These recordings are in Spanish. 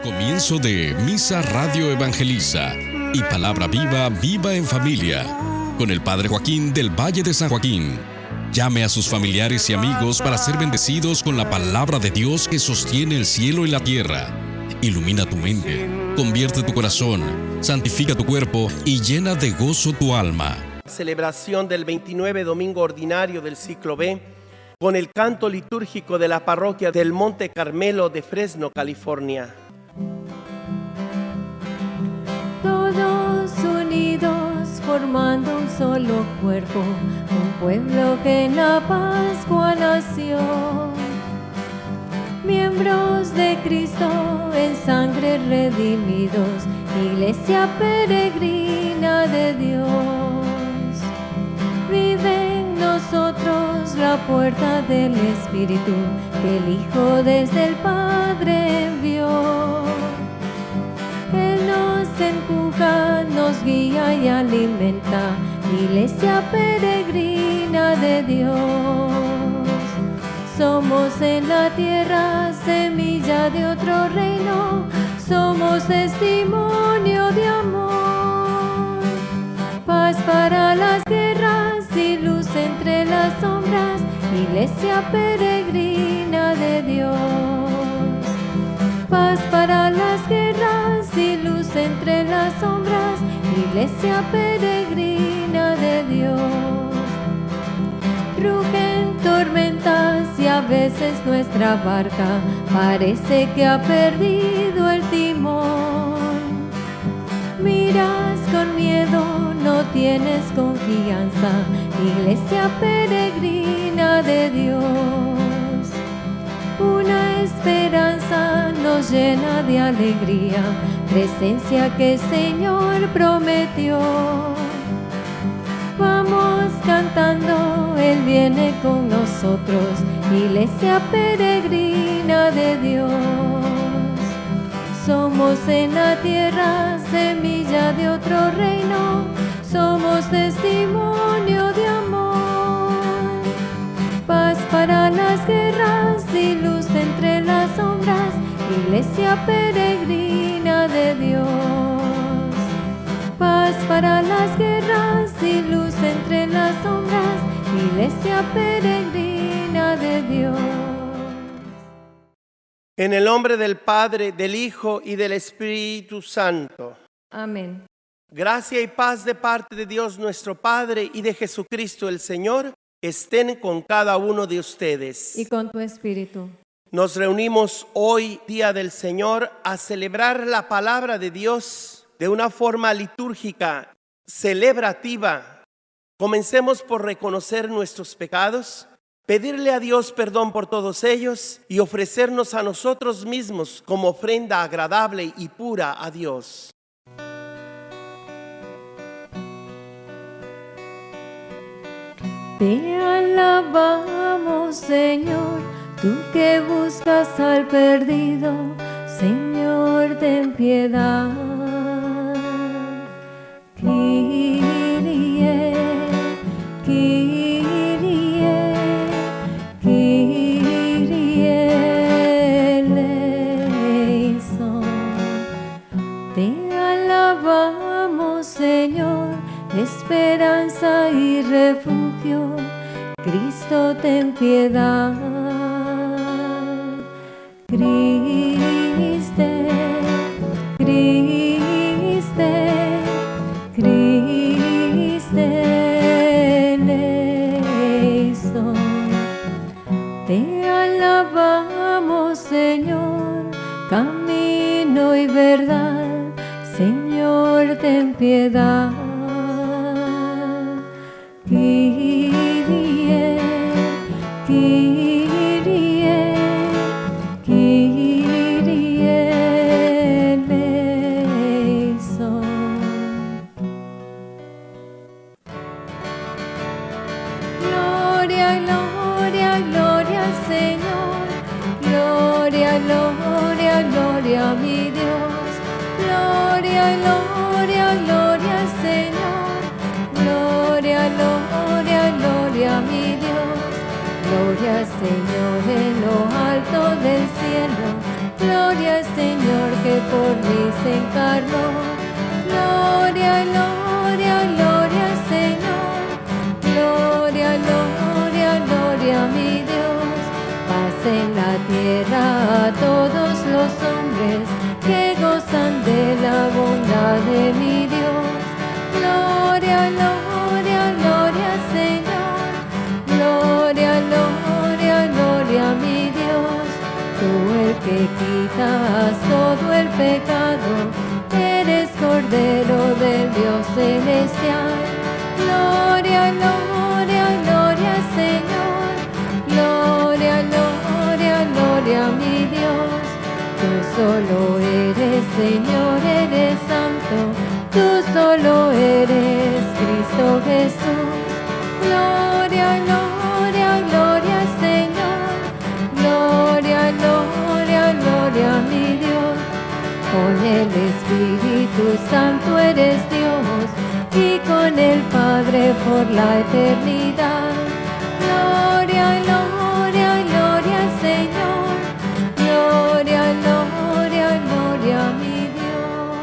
Comienzo de Misa Radio Evangeliza y Palabra Viva, Viva en Familia, con el Padre Joaquín del Valle de San Joaquín. Llame a sus familiares y amigos para ser bendecidos con la palabra de Dios que sostiene el cielo y la tierra. Ilumina tu mente, convierte tu corazón, santifica tu cuerpo y llena de gozo tu alma. Celebración del 29 domingo ordinario del ciclo B, con el canto litúrgico de la parroquia del Monte Carmelo de Fresno, California. Todos unidos formando un solo cuerpo, un pueblo que en la Pascua nació. Miembros de Cristo en sangre redimidos, iglesia peregrina de Dios. Vive en nosotros la puerta del Espíritu que el Hijo desde el Padre envió. Él nos empuja, nos guía y alimenta, iglesia peregrina de Dios. Somos en la tierra semilla de otro reino, somos testimonio de amor. Paz para las guerras y luz entre las sombras, iglesia peregrina de Dios. Paz para las guerras y luz entre las sombras, iglesia peregrina de Dios. Rugen tormentas y a veces nuestra barca parece que ha perdido el timón. Miras con miedo, no tienes confianza, iglesia peregrina de Dios. Una esperanza nos llena de alegría, presencia que el Señor prometió. Vamos cantando, Él viene con nosotros, iglesia peregrina de Dios. Somos en la tierra semilla de otro reino, somos testimonio de amor. Paz para las guerras y luz entre las sombras, iglesia peregrina de Dios. Paz para las guerras y luz entre las sombras, iglesia peregrina de Dios. En el nombre del Padre, del Hijo y del Espíritu Santo. Amén. Gracia y paz de parte de Dios nuestro Padre y de Jesucristo el Señor estén con cada uno de ustedes. Y con tu espíritu. Nos reunimos hoy, Día del Señor, a celebrar la palabra de Dios de una forma litúrgica, celebrativa. Comencemos por reconocer nuestros pecados, pedirle a Dios perdón por todos ellos y ofrecernos a nosotros mismos como ofrenda agradable y pura a Dios. Te alabamos, Señor, tú que buscas al perdido, Señor, ten piedad. Kyrie, Kyrie, Kyrie eleison. Te alabamos, Señor, esperanza y refugio, Cristo, ten piedad. Criste, Criste, Criste eleison. Te alabamos, Señor, camino y verdad, Señor, ten piedad. Kyrie, Kyrie, Kyrie eleison. Gloria, gloria, gloria al Señor. Gloria, gloria, gloria a mi Dios. Gloria, gloria, gloria al Señor. Gloria, gloria, gloria a mi Dios. Gloria al Señor en lo alto del cielo. Gloria Gloria al Señor que por mí se encarnó. Gloria, gloria, gloria al Señor. Gloria, gloria, gloria a mi Dios. Paz en la tierra a todos los hombres que gozan de la bondad de mi Dios. Gloria, gloria, gloria al Señor. Gloria, gloria, gloria a mi Dios. Tú el que quitas todo el pecado, eres Cordero del Dios celestial. Gloria, gloria, gloria al Señor. Gloria, gloria, gloria a mi Dios. Tú solo eres Señor, eres santo. Tú solo eres Cristo Jesús. Gloria, gloria, gloria al Señor. Gloria, gloria, gloria a mi Dios. Con el Espíritu Santo eres Dios y con el Padre por la eternidad. Gloria, gloria, gloria al Señor. Gloria, gloria, gloria a mi Dios.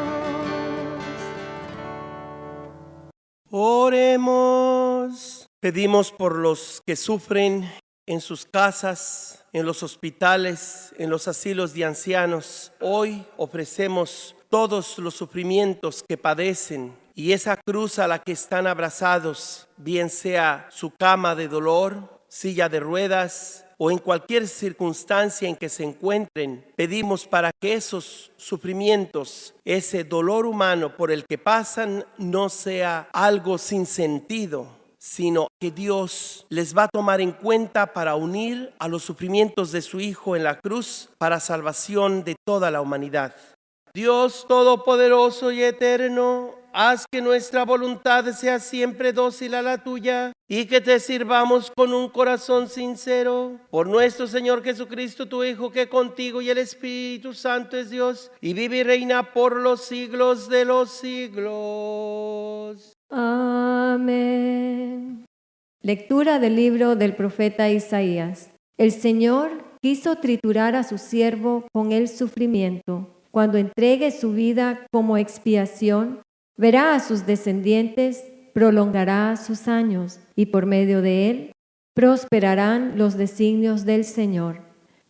Oremos. Pedimos por los que sufren en sus casas, en los hospitales, en los asilos de ancianos. Hoy ofrecemos todos los sufrimientos que padecen y esa cruz a la que están abrazados, bien sea su cama de dolor, silla de ruedas o en cualquier circunstancia en que se encuentren. Pedimos para que esos sufrimientos, ese dolor humano por el que pasan, no sea algo sin sentido, sino que Dios les va a tomar en cuenta para unir a los sufrimientos de su Hijo en la cruz para salvación de toda la humanidad. Dios Todopoderoso y Eterno, haz que nuestra voluntad sea siempre dócil a la tuya y que te sirvamos con un corazón sincero. Por nuestro Señor Jesucristo, tu Hijo, que contigo y el Espíritu Santo es Dios y vive y reina por los siglos de los siglos. Amén. Lectura del libro del profeta Isaías. El Señor quiso triturar a su siervo con el sufrimiento. Cuando entregue su vida como expiación, verá a sus descendientes, prolongará sus años, y por medio de él prosperarán los designios del Señor.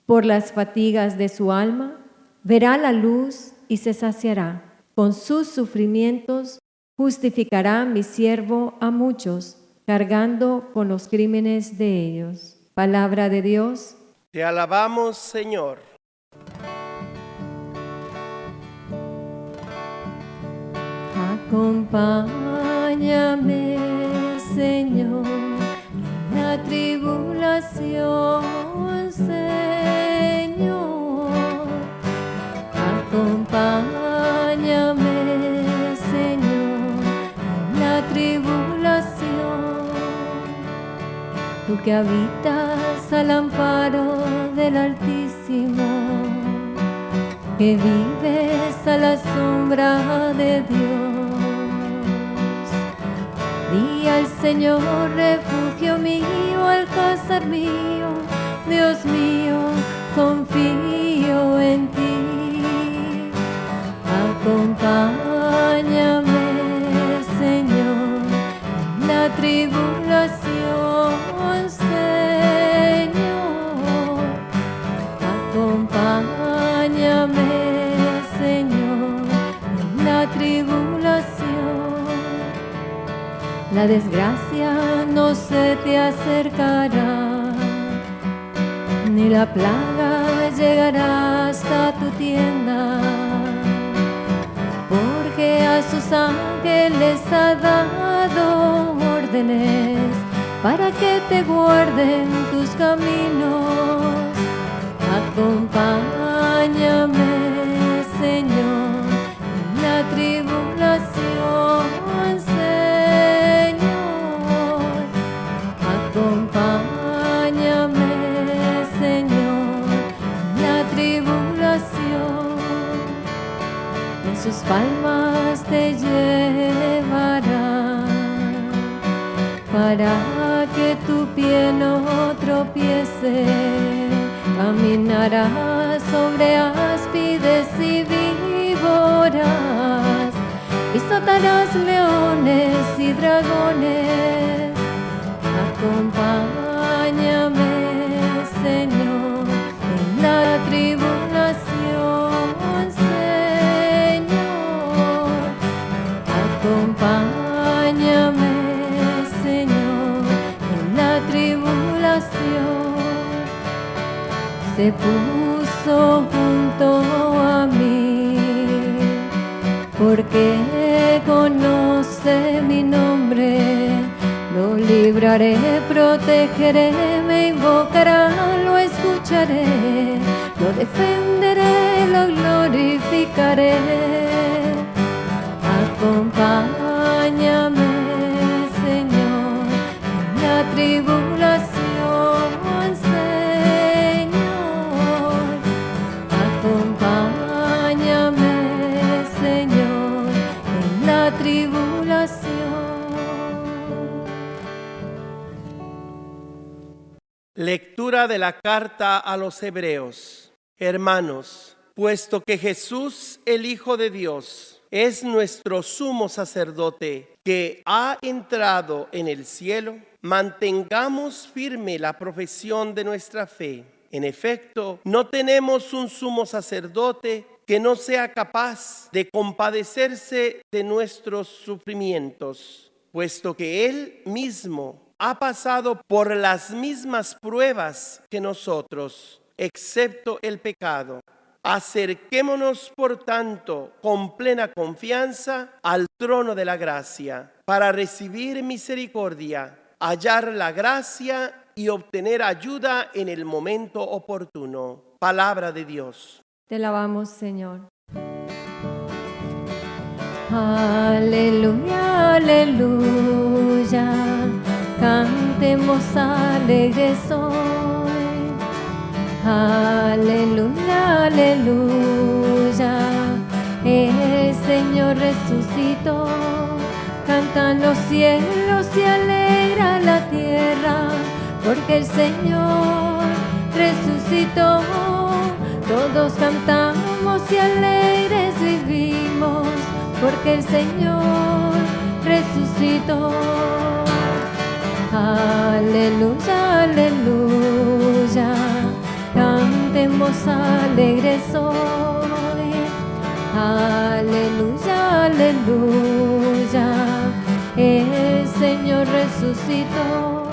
Por las fatigas de su alma, verá la luz y se saciará. Con sus sufrimientos justificará mi siervo a muchos, cargando con los crímenes de ellos. Palabra de Dios. Te alabamos, Señor. Acompáñame, Señor, en la tribulación, Señor. Acompáñame, Señor, en la tribulación. Tú que habitas al amparo del Altísimo, que vives a la sombra de Dios. Di al Señor, refugio mío, alcázar mío, Dios mío, confío en ti. Acompáñame, Señor, en la tribulación, Señor. Acompáñame, Señor, en la tribulación. La desgracia no se te acercará, ni la plaga llegará hasta tu tienda, porque a sus ángeles ha dado órdenes para que te guarden tus caminos. Acompáñame, Señor, en la tribulación, Señor. Acompáñame, Señor, en la tribulación. En sus palmas te llevará para que tu pie no tropiece. Caminarás sobre áspides y víboras, pisotarás leones y dragones. Acompáñame, Señor, en la tribulación, Señor. Acompáñame, Señor, en la tribulación. Se puso junto a mí, porque conoce mi nombre. Lo libraré, protegeré, me invocará, lo escucharé, lo defenderé, lo glorificaré. Acompáñame, Señor, en la tribulación, Señor. Acompáñame, Señor, en la tribulación. Lectura de la carta a los Hebreos. Hermanos, puesto que Jesús, el Hijo de Dios, es nuestro sumo sacerdote que ha entrado en el cielo, mantengamos firme la profesión de nuestra fe. En efecto, no tenemos un sumo sacerdote que no sea capaz de compadecerse de nuestros sufrimientos, puesto que Él mismo ha pasado por las mismas pruebas que nosotros, excepto el pecado. Acerquémonos, por tanto, con plena confianza al trono de la gracia, para recibir misericordia, hallar la gracia y obtener ayuda en el momento oportuno. Palabra de Dios. Te alabamos, Señor. Aleluya, aleluya, cantemos alegres hoy. Aleluya, aleluya, el Señor resucitó. Cantan los cielos y alegra la tierra, porque el Señor resucitó. Todos cantamos y alegres vivimos, porque el Señor resucitó. Aleluya, aleluya, cantemos alegres hoy. Aleluya, aleluya, el Señor resucitó.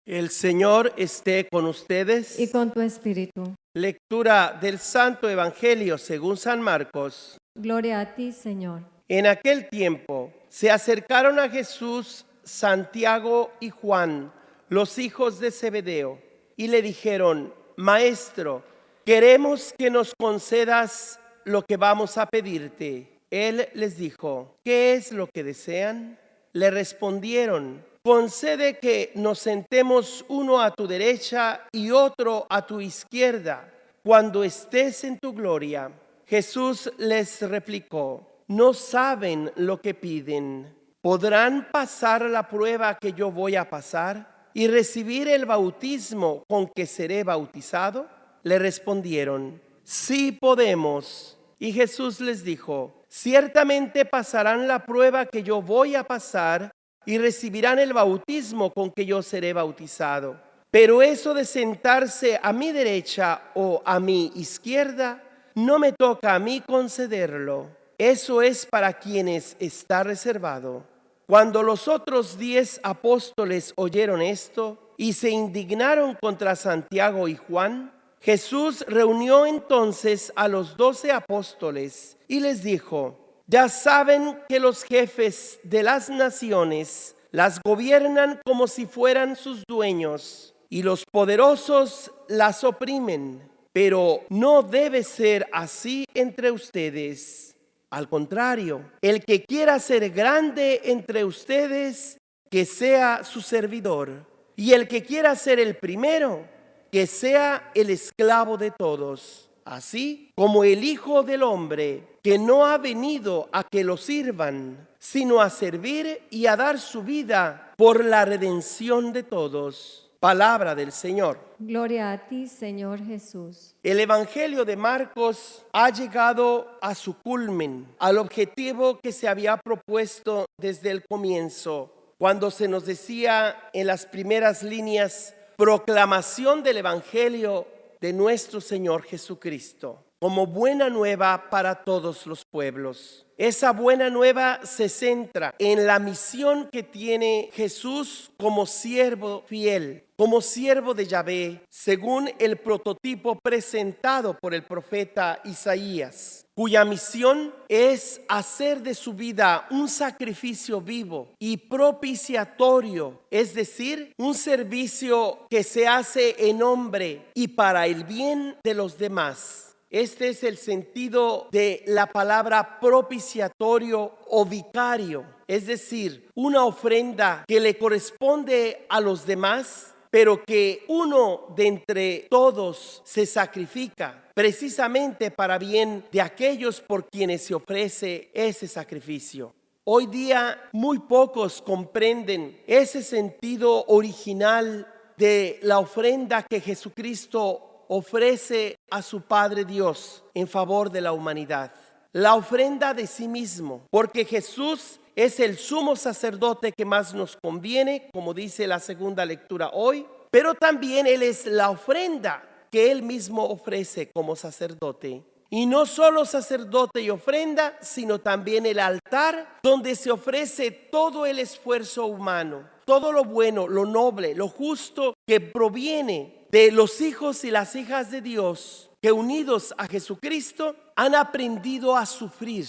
El Señor esté con ustedes. Y con tu espíritu. Lectura del Santo Evangelio según San Marcos. Gloria a ti, Señor. En aquel tiempo se acercaron a Jesús Santiago y Juan, los hijos de Zebedeo, y le dijeron: Maestro, queremos que nos concedas lo que vamos a pedirte. Él les dijo: ¿qué es lo que desean? Le respondieron: concede que nos sentemos uno a tu derecha y otro a tu izquierda, cuando estés en tu gloria. Jesús les replicó: no saben lo que piden. ¿Podrán pasar la prueba que yo voy a pasar y recibir el bautismo con que seré bautizado? Le respondieron: sí podemos. Y Jesús les dijo: ciertamente pasarán la prueba que yo voy a pasar y recibirán el bautismo con que yo seré bautizado. Pero eso de sentarse a mi derecha o a mi izquierda, no me toca a mí concederlo. Eso es para quienes está reservado. Cuando los otros 10 apóstoles oyeron esto y se indignaron contra Santiago y Juan, Jesús reunió entonces a los 12 apóstoles y les dijo: ya saben que los jefes de las naciones las gobiernan como si fueran sus dueños, y los poderosos las oprimen, pero no debe ser así entre ustedes. Al contrario, el que quiera ser grande entre ustedes, que sea su servidor, y el que quiera ser el primero, que sea el esclavo de todos. Así como el Hijo del Hombre, que no ha venido a que lo sirvan, sino a servir y a dar su vida por la redención de todos. Palabra del Señor. Gloria a ti, Señor Jesús. El Evangelio de Marcos ha llegado a su culmen, al objetivo que se había propuesto desde el comienzo, cuando se nos decía en las primeras líneas: proclamación del Evangelio de nuestro Señor Jesucristo, como buena nueva para todos los pueblos. Esa buena nueva se centra en la misión que tiene Jesús como siervo fiel, como siervo de Yahvé, según el prototipo presentado por el profeta Isaías, cuya misión es hacer de su vida un sacrificio vivo y propiciatorio, es decir, un servicio que se hace en nombre y para el bien de los demás. Este es el sentido de la palabra propiciatorio o vicario, es decir, una ofrenda que le corresponde a los demás, pero que uno de entre todos se sacrifica precisamente para bien de aquellos por quienes se ofrece ese sacrificio. Hoy día muy pocos comprenden ese sentido original de la ofrenda que Jesucristo ofrece a su Padre Dios en favor de la humanidad. La ofrenda de sí mismo, porque Jesús es el sumo sacerdote que más nos conviene, como dice la segunda lectura hoy, pero también Él es la ofrenda que Él mismo ofrece como sacerdote. Y no solo sacerdote y ofrenda, sino también el altar donde se ofrece todo el esfuerzo humano, todo lo bueno, lo noble, lo justo que proviene de los hijos y las hijas de Dios que, unidos a Jesucristo, han aprendido a sufrir.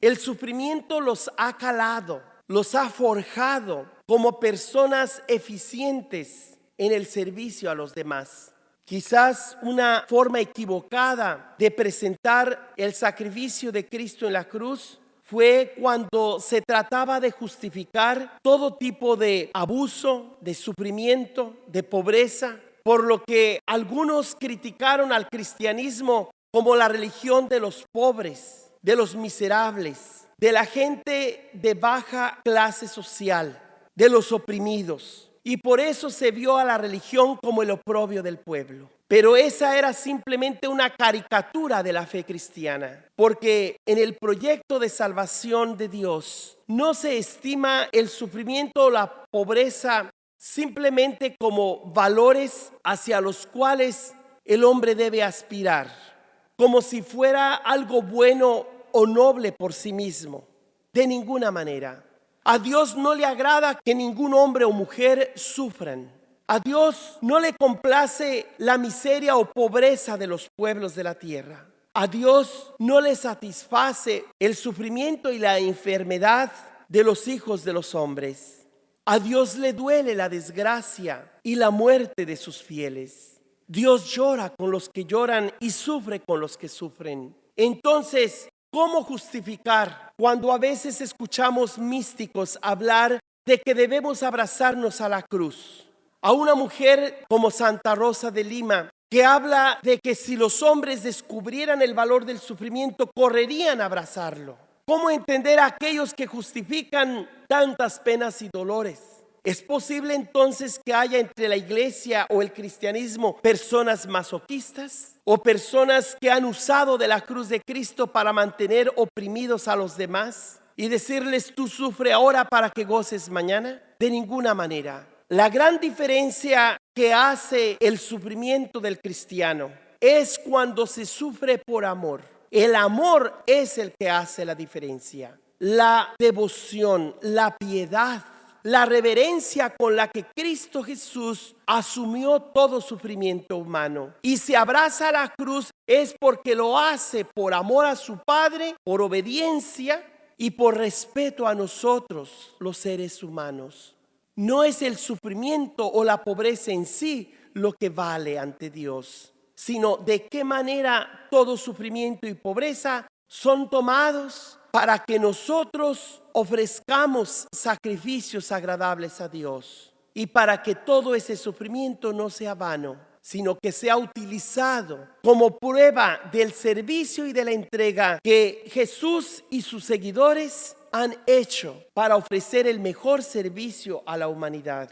El sufrimiento los ha calado, los ha forjado como personas eficientes en el servicio a los demás. Quizás una forma equivocada de presentar el sacrificio de Cristo en la cruz fue cuando se trataba de justificar todo tipo de abuso, de sufrimiento, de pobreza, por lo que algunos criticaron al cristianismo como la religión de los pobres, de los miserables, de la gente de baja clase social, de los oprimidos. Y por eso se vio a la religión como el oprobio del pueblo. Pero esa era simplemente una caricatura de la fe cristiana, porque en el proyecto de salvación de Dios no se estima el sufrimiento o la pobreza simplemente como valores hacia los cuales el hombre debe aspirar, como si fuera algo bueno o noble por sí mismo. De ninguna manera. A Dios no le agrada que ningún hombre o mujer sufran. A Dios no le complace la miseria o pobreza de los pueblos de la tierra. A Dios no le satisface el sufrimiento y la enfermedad de los hijos de los hombres. A Dios le duele la desgracia y la muerte de sus fieles. Dios llora con los que lloran y sufre con los que sufren. Entonces, ¿cómo justificar cuando a veces escuchamos místicos hablar de que debemos abrazarnos a la cruz? A una mujer como Santa Rosa de Lima, que habla de que si los hombres descubrieran el valor del sufrimiento, correrían a abrazarlo. ¿Cómo entender a aquellos que justifican tantas penas y dolores? ¿Es posible entonces que haya entre la iglesia o el cristianismo personas masoquistas o personas que han usado de la cruz de Cristo para mantener oprimidos a los demás y decirles: tú sufre ahora para que goces mañana? De ninguna manera. La gran diferencia que hace el sufrimiento del cristiano es cuando se sufre por amor. El amor es el que hace la diferencia. La devoción, la piedad, la reverencia con la que Cristo Jesús asumió todo sufrimiento humano y se abraza a la cruz es porque lo hace por amor a su Padre, por obediencia y por respeto a nosotros, los seres humanos. No es el sufrimiento o la pobreza en sí lo que vale ante Dios, sino de qué manera todo sufrimiento y pobreza son tomados para que nosotros ofrezcamos sacrificios agradables a Dios y para que todo ese sufrimiento no sea vano, sino que sea utilizado como prueba del servicio y de la entrega que Jesús y sus seguidores han hecho para ofrecer el mejor servicio a la humanidad.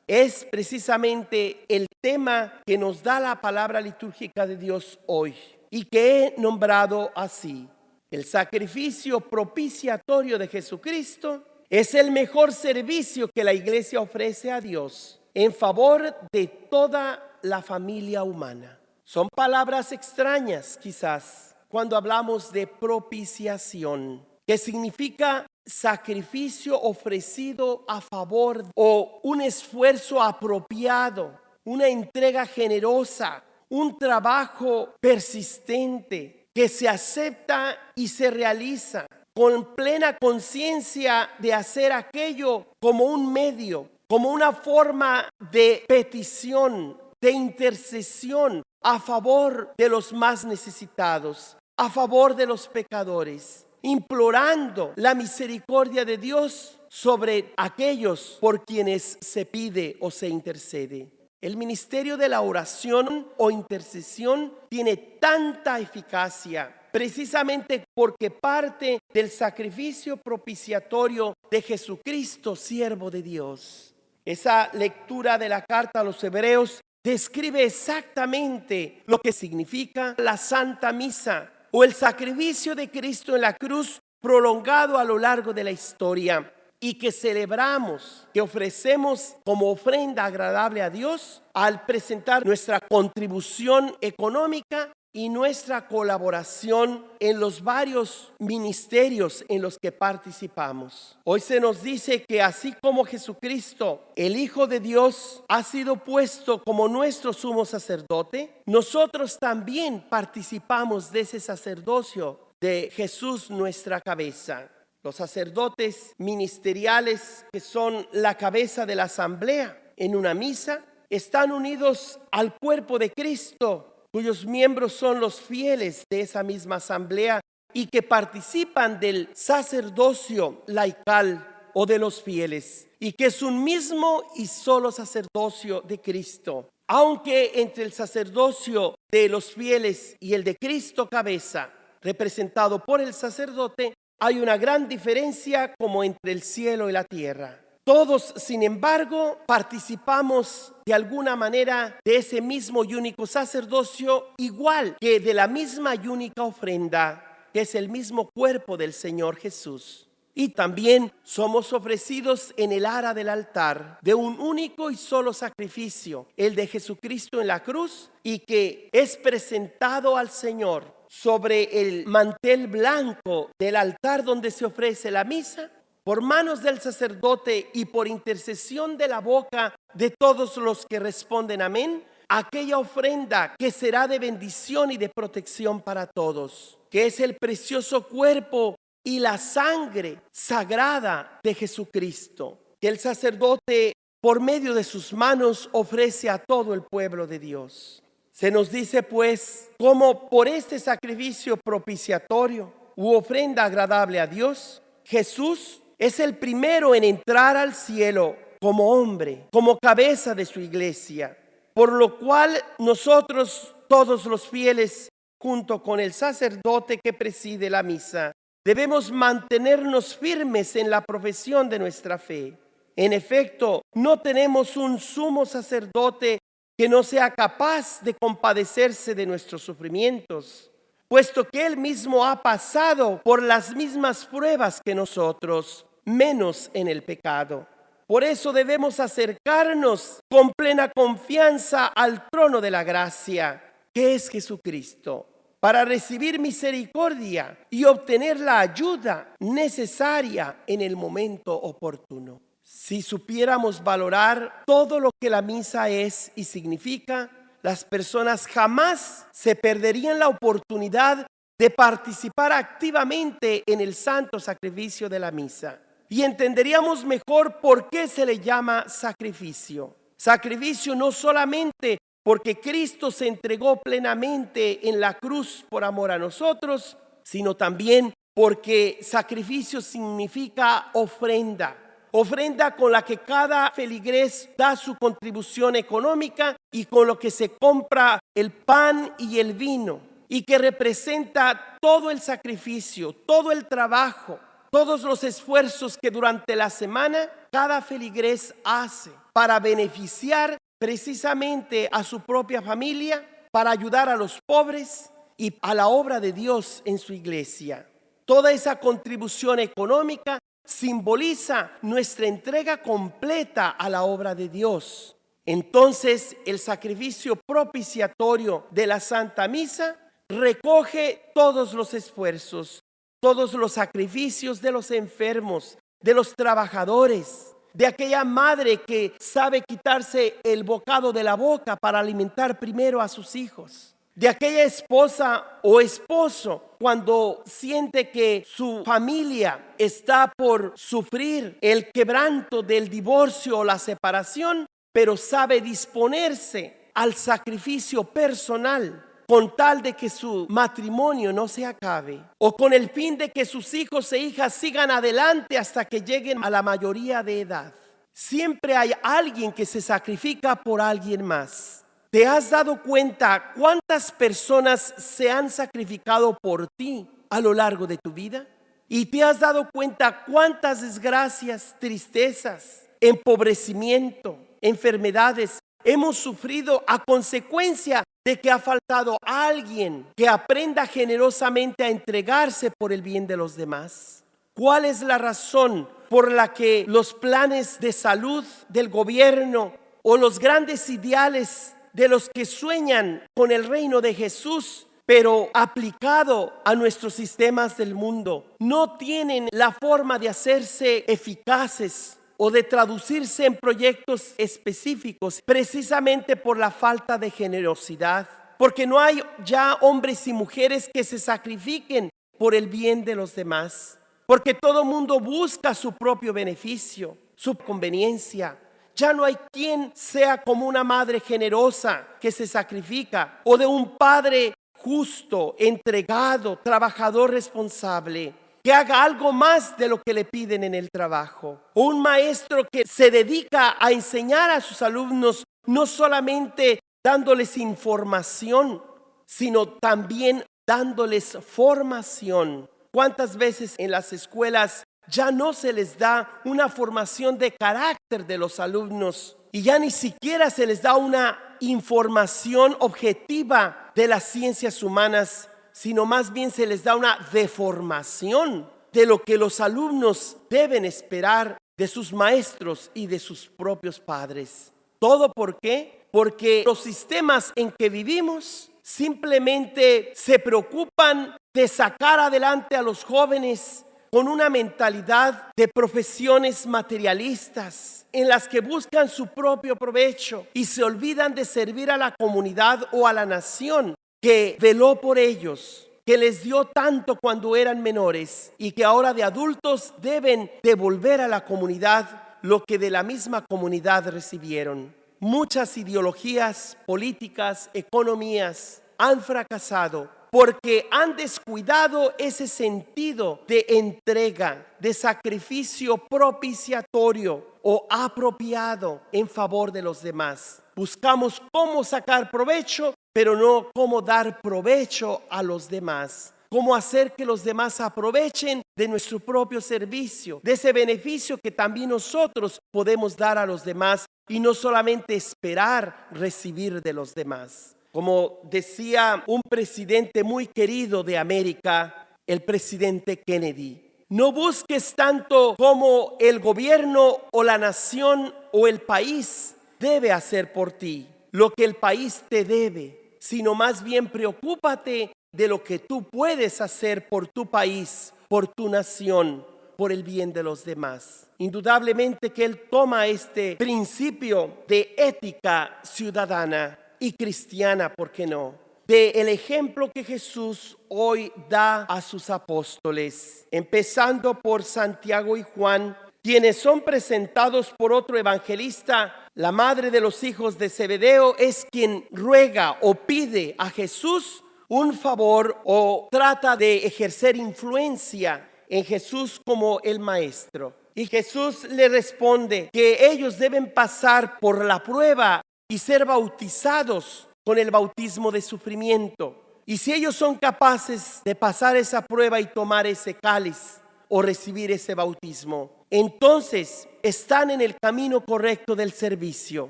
es precisamente el tema que nos da la palabra litúrgica de Dios hoy y que he nombrado así. El sacrificio propiciatorio de Jesucristo es el mejor servicio que la Iglesia ofrece a Dios en favor de toda la familia humana. Son palabras extrañas quizás cuando hablamos de propiciación, que significa sacrificio ofrecido a favor o un esfuerzo apropiado, una entrega generosa, un trabajo persistente que se acepta y se realiza con plena conciencia de hacer aquello como un medio, como una forma de petición, de intercesión a favor de los más necesitados, a favor de los pecadores, implorando la misericordia de Dios sobre aquellos por quienes se pide o se intercede. El ministerio de la oración o intercesión tiene tanta eficacia precisamente porque parte del sacrificio propiciatorio de Jesucristo, siervo de Dios. Esa lectura de la carta a los Hebreos describe exactamente lo que significa la Santa Misa o el sacrificio de Cristo en la cruz prolongado a lo largo de la historia y que celebramos, que ofrecemos como ofrenda agradable a Dios al presentar nuestra contribución económica y nuestra colaboración en los varios ministerios en los que participamos. Hoy se nos dice que así como Jesucristo, el Hijo de Dios, ha sido puesto como nuestro sumo sacerdote, nosotros también participamos de ese sacerdocio de Jesús, nuestra cabeza. Los sacerdotes ministeriales, que son la cabeza de la asamblea en una misa, están unidos al cuerpo de Cristo, cuyos miembros son los fieles de esa misma asamblea y que participan del sacerdocio laical o de los fieles, y que es un mismo y solo sacerdocio de Cristo. Aunque entre el sacerdocio de los fieles y el de Cristo cabeza, representado por el sacerdote, hay una gran diferencia como entre el cielo y la tierra. Todos, sin embargo, participamos de alguna manera de ese mismo y único sacerdocio, igual que de la misma y única ofrenda, que es el mismo cuerpo del Señor Jesús. Y también somos ofrecidos en el ara del altar de un único y solo sacrificio, el de Jesucristo en la cruz, y que es presentado al Señor sobre el mantel blanco del altar donde se ofrece la misa, por manos del sacerdote y por intercesión de la boca de todos los que responden amén, aquella ofrenda que será de bendición y de protección para todos, que es el precioso cuerpo y la sangre sagrada de Jesucristo, que el sacerdote por medio de sus manos ofrece a todo el pueblo de Dios. Se nos dice pues cómo por este sacrificio propiciatorio u ofrenda agradable a Dios, Jesús es el primero en entrar al cielo como hombre, como cabeza de su iglesia, por lo cual nosotros, todos los fieles, junto con el sacerdote que preside la misa, debemos mantenernos firmes en la profesión de nuestra fe. En efecto, no tenemos un sumo sacerdote que no sea capaz de compadecerse de nuestros sufrimientos, puesto que Él mismo ha pasado por las mismas pruebas que nosotros, menos en el pecado. Por eso debemos acercarnos con plena confianza al trono de la gracia, que es Jesucristo, para recibir misericordia y obtener la ayuda necesaria en el momento oportuno. Si supiéramos valorar todo lo que la misa es y significa, las personas jamás se perderían la oportunidad de participar activamente en el santo sacrificio de la misa. Y entenderíamos mejor por qué se le llama sacrificio. Sacrificio no solamente porque Cristo se entregó plenamente en la cruz por amor a nosotros, sino también porque sacrificio significa ofrenda. Ofrenda con la que cada feligrés da su contribución económica y con lo que se compra el pan y el vino, y que representa todo el sacrificio, todo el trabajo, todos los esfuerzos que durante la semana cada feligrés hace para beneficiar precisamente a su propia familia, para ayudar a los pobres y a la obra de Dios en su iglesia. Toda esa contribución económica simboliza nuestra entrega completa a la obra de Dios. Entonces, el sacrificio propiciatorio de la Santa Misa recoge todos los esfuerzos, todos los sacrificios de los enfermos, de los trabajadores, de aquella madre que sabe quitarse el bocado de la boca para alimentar primero a sus hijos, de aquella esposa o esposo cuando siente que su familia está por sufrir el quebranto del divorcio o la separación, pero sabe disponerse al sacrificio personal con tal de que su matrimonio no se acabe, o con el fin de que sus hijos e hijas sigan adelante hasta que lleguen a la mayoría de edad. Siempre hay alguien que se sacrifica por alguien más. ¿Te has dado cuenta cuántas personas se han sacrificado por ti a lo largo de tu vida? ¿Y te has dado cuenta cuántas desgracias, tristezas, empobrecimiento, enfermedades hemos sufrido a consecuencia de que ha faltado alguien que aprenda generosamente a entregarse por el bien de los demás? ¿Cuál es la razón por la que los planes de salud del gobierno o los grandes ideales de los que sueñan con el reino de Jesús, pero aplicado a nuestros sistemas del mundo, no tienen la forma de hacerse eficaces o de traducirse en proyectos específicos, precisamente por la falta de generosidad? Porque no hay ya hombres y mujeres que se sacrifiquen por el bien de los demás, porque todo mundo busca su propio beneficio, su conveniencia. Ya no hay quien sea como una madre generosa que se sacrifica, o de un padre justo, entregado, trabajador responsable, que haga algo más de lo que le piden en el trabajo, o un maestro que se dedica a enseñar a sus alumnos, no solamente dándoles información, sino también dándoles formación. ¿Cuántas veces en las escuelas ya no se les da una formación de carácter de los alumnos y ya ni siquiera se les da una información objetiva de las ciencias humanas, sino más bien se les da una deformación de lo que los alumnos deben esperar de sus maestros y de sus propios padres? ¿Todo por qué? Porque los sistemas en que vivimos simplemente se preocupan de sacar adelante a los jóvenes con una mentalidad de profesiones materialistas en las que buscan su propio provecho y se olvidan de servir a la comunidad o a la nación que veló por ellos, que les dio tanto cuando eran menores y que ahora de adultos deben devolver a la comunidad lo que de la misma comunidad recibieron. Muchas ideologías políticas, economías han fracasado porque han descuidado ese sentido de entrega, de sacrificio propiciatorio o apropiado en favor de los demás. Buscamos cómo sacar provecho, pero no cómo dar provecho a los demás. Cómo hacer que los demás aprovechen de nuestro propio servicio, de ese beneficio que también nosotros podemos dar a los demás y no solamente esperar recibir de los demás. Como decía un presidente muy querido de América, el presidente Kennedy, no busques tanto como el gobierno o la nación o el país debe hacer por ti, lo que el país te debe, sino más bien preocúpate de lo que tú puedes hacer por tu país, por tu nación, por el bien de los demás. Indudablemente que él toma este principio de ética ciudadana y cristiana, ¿por qué no?, del ejemplo que Jesús hoy da a sus apóstoles, empezando por Santiago y Juan, quienes son presentados por otro evangelista. La madre de los hijos de Zebedeo es quien ruega o pide a Jesús un favor o trata de ejercer influencia en Jesús como el maestro. Y Jesús le responde que ellos deben pasar por la prueba y ser bautizados con el bautismo de sufrimiento. Y si ellos son capaces de pasar esa prueba y tomar ese cáliz, o recibir ese bautismo. Entonces están en el camino correcto del servicio.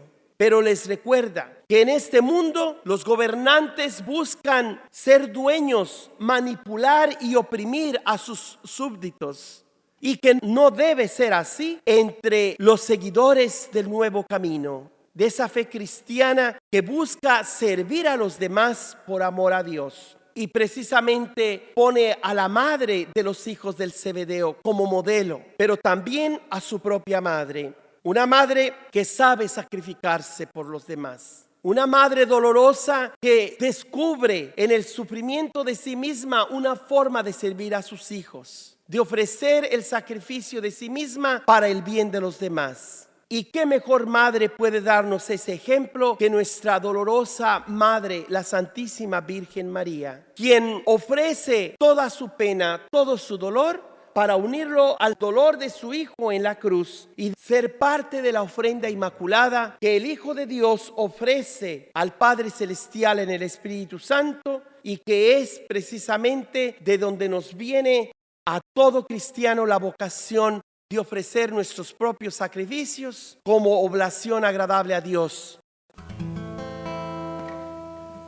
Pero les recuerda que en este mundo los gobernantes buscan ser dueños, manipular y oprimir a sus súbditos. Y que no debe ser así entre los seguidores del nuevo camino, de esa fe cristiana que busca servir a los demás por amor a Dios. Y precisamente pone a la madre de los hijos del Zebedeo como modelo, pero también a su propia madre. Una madre que sabe sacrificarse por los demás. Una madre dolorosa que descubre en el sufrimiento de sí misma una forma de servir a sus hijos, de ofrecer el sacrificio de sí misma para el bien de los demás. ¿Y qué mejor madre puede darnos ese ejemplo que nuestra dolorosa madre, la Santísima Virgen María, quien ofrece toda su pena, todo su dolor, para unirlo al dolor de su Hijo en la cruz y ser parte de la ofrenda inmaculada que el Hijo de Dios ofrece al Padre Celestial en el Espíritu Santo, y que es precisamente de donde nos viene a todo cristiano la vocación de ofrecer nuestros propios sacrificios como oblación agradable a Dios.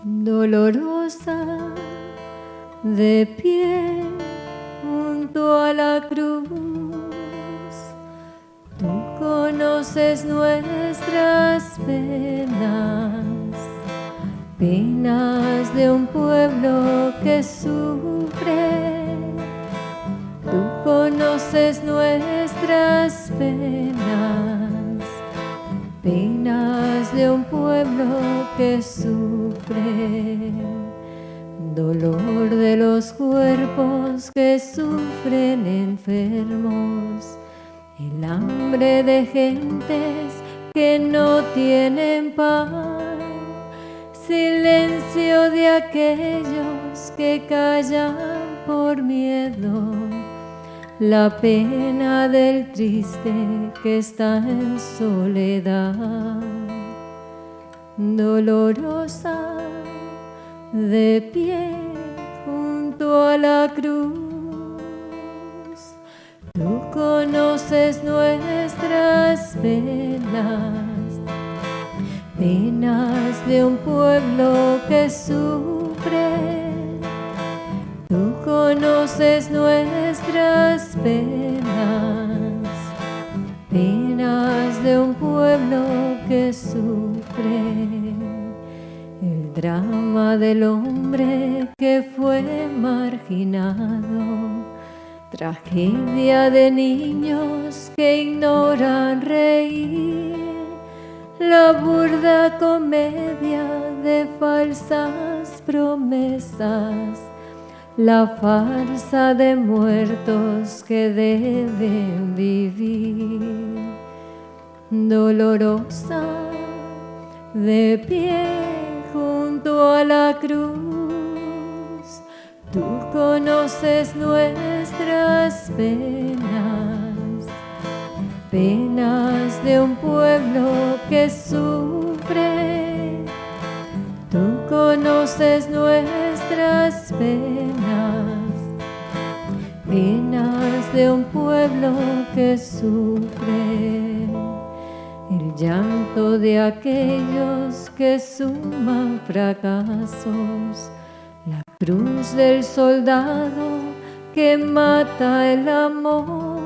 Dolorosa, de pie junto a la cruz, tú conoces nuestras penas, penas de un pueblo que sufre. Tú conoces nuestras penas, penas de un pueblo que sufre. Dolor de los cuerpos que sufren enfermos, el hambre de gentes que no tienen pan, silencio de aquellos que callan por miedo, la pena del triste que está en soledad. Dolorosa, de pie junto a la cruz, tú conoces nuestras penas, penas de un pueblo que sufre. Tú conoces nuestras penas, penas de un pueblo que sufre. El drama del hombre que fue marginado, tragedia de niños que ignoran reír, la burda comedia de falsas promesas, la farsa de muertos que deben vivir. Dolorosa, de pie junto a la cruz, tú conoces nuestras penas, penas de un pueblo que sufre. Tú conoces nuestras penas, penas de un pueblo que sufre. El llanto de aquellos que suman fracasos, la cruz del soldado que mata el amor,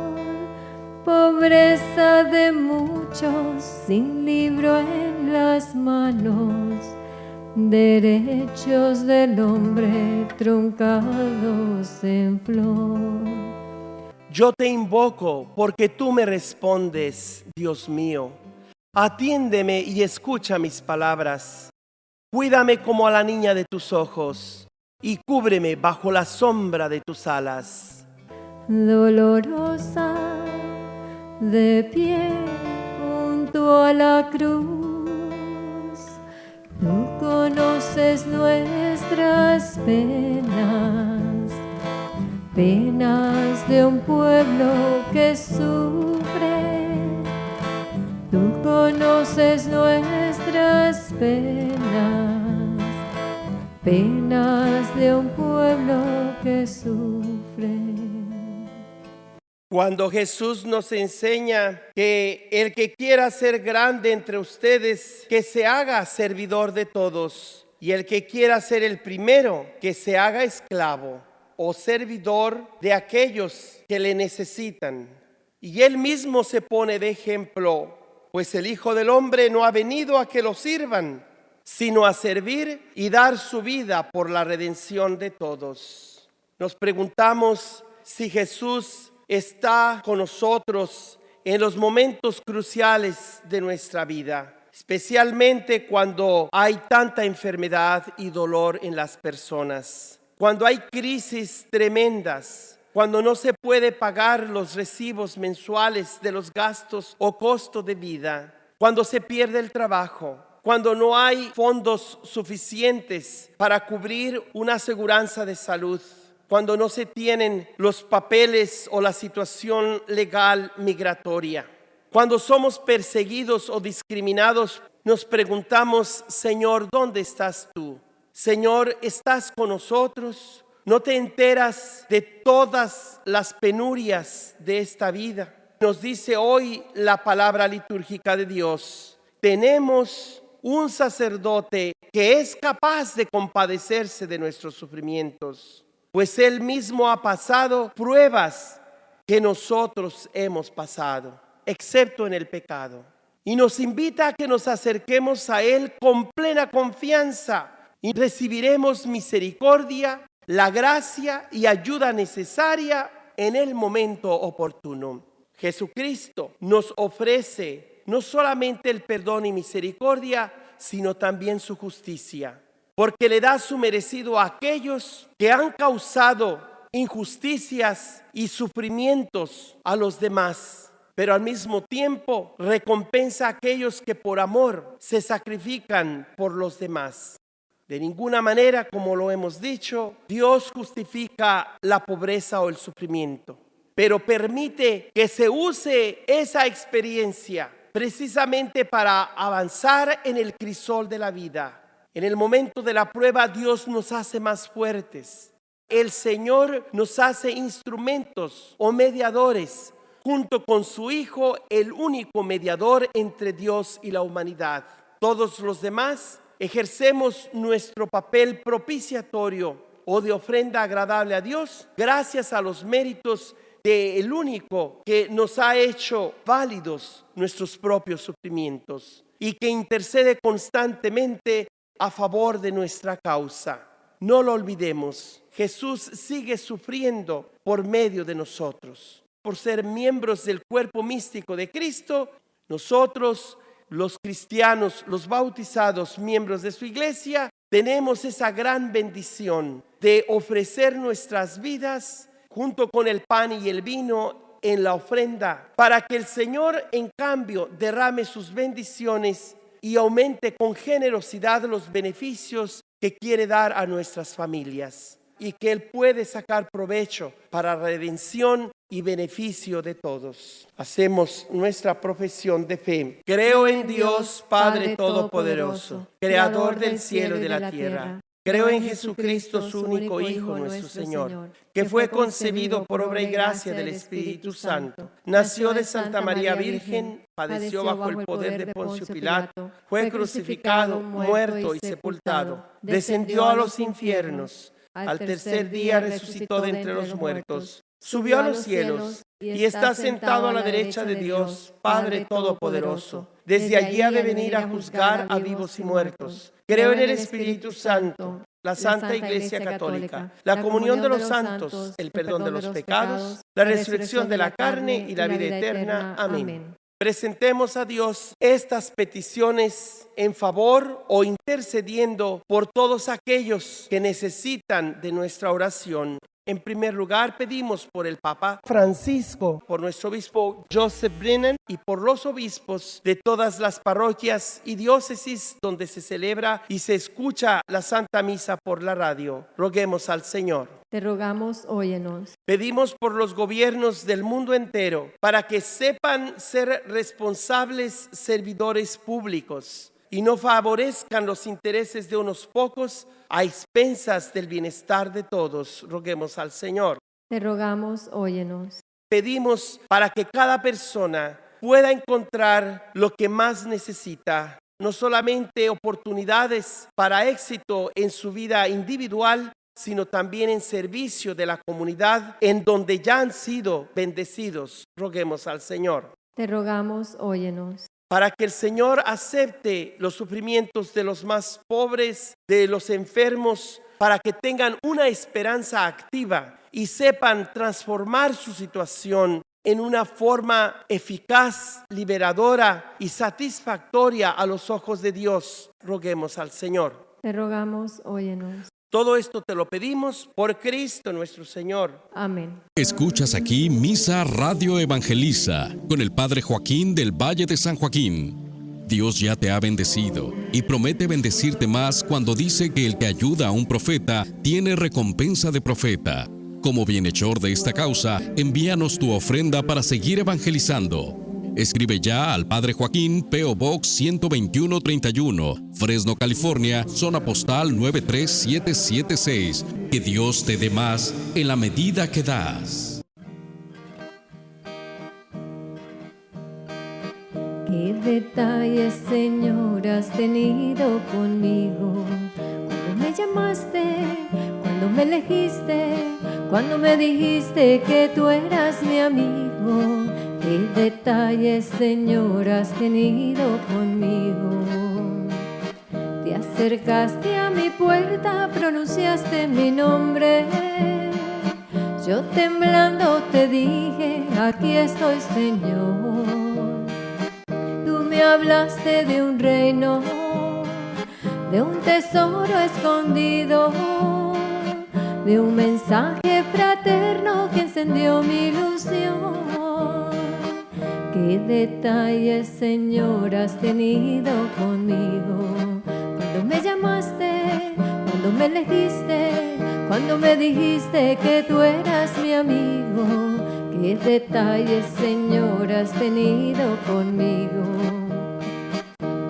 pobreza de muchos sin libro en las manos, derechos del hombre truncados en flor. Yo te invoco porque tú me respondes, Dios mío. Atiéndeme y escucha mis palabras. Cuídame como a la niña de tus ojos y cúbreme bajo la sombra de tus alas. Dolorosa, de pie junto a la cruz, tú conoces nuestras penas, penas de un pueblo que sufre. Tú conoces nuestras penas, penas de un pueblo que sufre. Cuando Jesús nos enseña que el que quiera ser grande entre ustedes, que se haga servidor de todos, y el que quiera ser el primero, que se haga esclavo o servidor de aquellos que le necesitan. Y él mismo se pone de ejemplo, pues el Hijo del Hombre no ha venido a que lo sirvan, sino a servir y dar su vida por la redención de todos. Nos preguntamos si Jesús está con nosotros en los momentos cruciales de nuestra vida, especialmente cuando hay tanta enfermedad y dolor en las personas, cuando hay crisis tremendas, cuando no se puede pagar los recibos mensuales de los gastos o costo de vida, cuando se pierde el trabajo, cuando no hay fondos suficientes para cubrir una aseguranza de salud, cuando no se tienen los papeles o la situación legal migratoria. Cuando somos perseguidos o discriminados, nos preguntamos, Señor, ¿dónde estás tú? Señor, ¿estás con nosotros? ¿No te enteras de todas las penurias de esta vida? Nos dice hoy la palabra litúrgica de Dios. Tenemos un sacerdote que es capaz de compadecerse de nuestros sufrimientos, pues Él mismo ha pasado pruebas que nosotros hemos pasado, excepto en el pecado. Y nos invita a que nos acerquemos a Él con plena confianza y recibiremos misericordia, la gracia y ayuda necesaria en el momento oportuno. Jesucristo nos ofrece no solamente el perdón y misericordia, sino también su justicia, porque le da su merecido a aquellos que han causado injusticias y sufrimientos a los demás, pero al mismo tiempo recompensa a aquellos que por amor se sacrifican por los demás. De ninguna manera, como lo hemos dicho, Dios justifica la pobreza o el sufrimiento, pero permite que se use esa experiencia precisamente para avanzar en el crisol de la vida. En el momento de la prueba, Dios nos hace más fuertes. El Señor nos hace instrumentos o mediadores, junto con su Hijo, el único mediador entre Dios y la humanidad. Todos los demás ejercemos nuestro papel propiciatorio o de ofrenda agradable a Dios gracias a los méritos del único que nos ha hecho válidos nuestros propios sufrimientos y que intercede constantemente a favor de nuestra causa. No lo olvidemos, Jesús sigue sufriendo por medio de nosotros. Por ser miembros del cuerpo místico de Cristo, nosotros, los cristianos, los bautizados, miembros de su iglesia, tenemos esa gran bendición de ofrecer nuestras vidas junto con el pan y el vino en la ofrenda, para que el Señor en cambio derrame sus bendiciones y aumente con generosidad los beneficios que quiere dar a nuestras familias, y que Él puede sacar provecho para redención y beneficio de todos. Hacemos nuestra profesión de fe. Creo en Dios, Padre Todopoderoso, Creador del cielo y de la tierra. Creo en Jesucristo, su único Hijo, nuestro Señor, que fue concebido por obra y gracia del Espíritu Santo. Nació de Santa María Virgen, padeció bajo el poder de Poncio Pilato, fue crucificado, muerto y sepultado. Descendió a los infiernos. Al tercer día resucitó de entre los muertos. Subió a los cielos y está sentado a la derecha de Dios, Padre Todopoderoso. Desde allí ha de venir a juzgar a vivos y muertos. Creo en el Espíritu Santo, la Santa Iglesia Católica, la comunión de los santos, el perdón de los pecados, la resurrección de la carne y la vida eterna. Amén. Presentemos a Dios estas peticiones en favor o intercediendo por todos aquellos que necesitan de nuestra oración. En primer lugar, pedimos por el Papa Francisco, por nuestro obispo Joseph Brennan y por los obispos de todas las parroquias y diócesis donde se celebra y se escucha la Santa Misa por la radio. Roguemos al Señor. Te rogamos, óyenos. Pedimos por los gobiernos del mundo entero para que sepan ser responsables servidores públicos y no favorezcan los intereses de unos pocos a expensas del bienestar de todos. Roguemos al Señor. Te rogamos, óyenos. pedimos para que cada persona pueda encontrar lo que más necesita, no solamente oportunidades para éxito en su vida individual, sino también en servicio de la comunidad en donde ya han sido bendecidos. Roguemos al Señor. Te rogamos, óyenos. Para que el Señor acepte los sufrimientos de los más pobres, de los enfermos, para que tengan una esperanza activa y sepan transformar su situación en una forma eficaz, liberadora y satisfactoria a los ojos de Dios. Roguemos al Señor. Te rogamos, óyenos. Todo esto te lo pedimos por Cristo nuestro Señor. Amén. Escuchas aquí Misa Radio Evangeliza con el Padre Joaquín del Valle de San Joaquín. Dios ya te ha bendecido y promete bendecirte más cuando dice que el que ayuda a un profeta tiene recompensa de profeta. Como bienhechor de esta causa, envíanos tu ofrenda para seguir evangelizando. Escribe ya al Padre Joaquín, P.O. Box 12131, Fresno, California, zona postal 93776. Que Dios te dé más en la medida que das. Qué detalles, Señor, has tenido conmigo. Cuando me llamaste, cuando me elegiste, cuando me dijiste que tú eras mi amigo. Qué detalles, Señor, has tenido conmigo. Te acercaste a mi puerta, pronunciaste mi nombre. Yo temblando te dije, aquí estoy, Señor. Tú me hablaste de un reino, de un tesoro escondido, de un mensaje fraterno que encendió mi ilusión. Qué detalles, Señor, has tenido conmigo. Cuando me llamaste, cuando me elegiste, cuando me dijiste que tú eras mi amigo. Qué detalles, Señor, has tenido conmigo.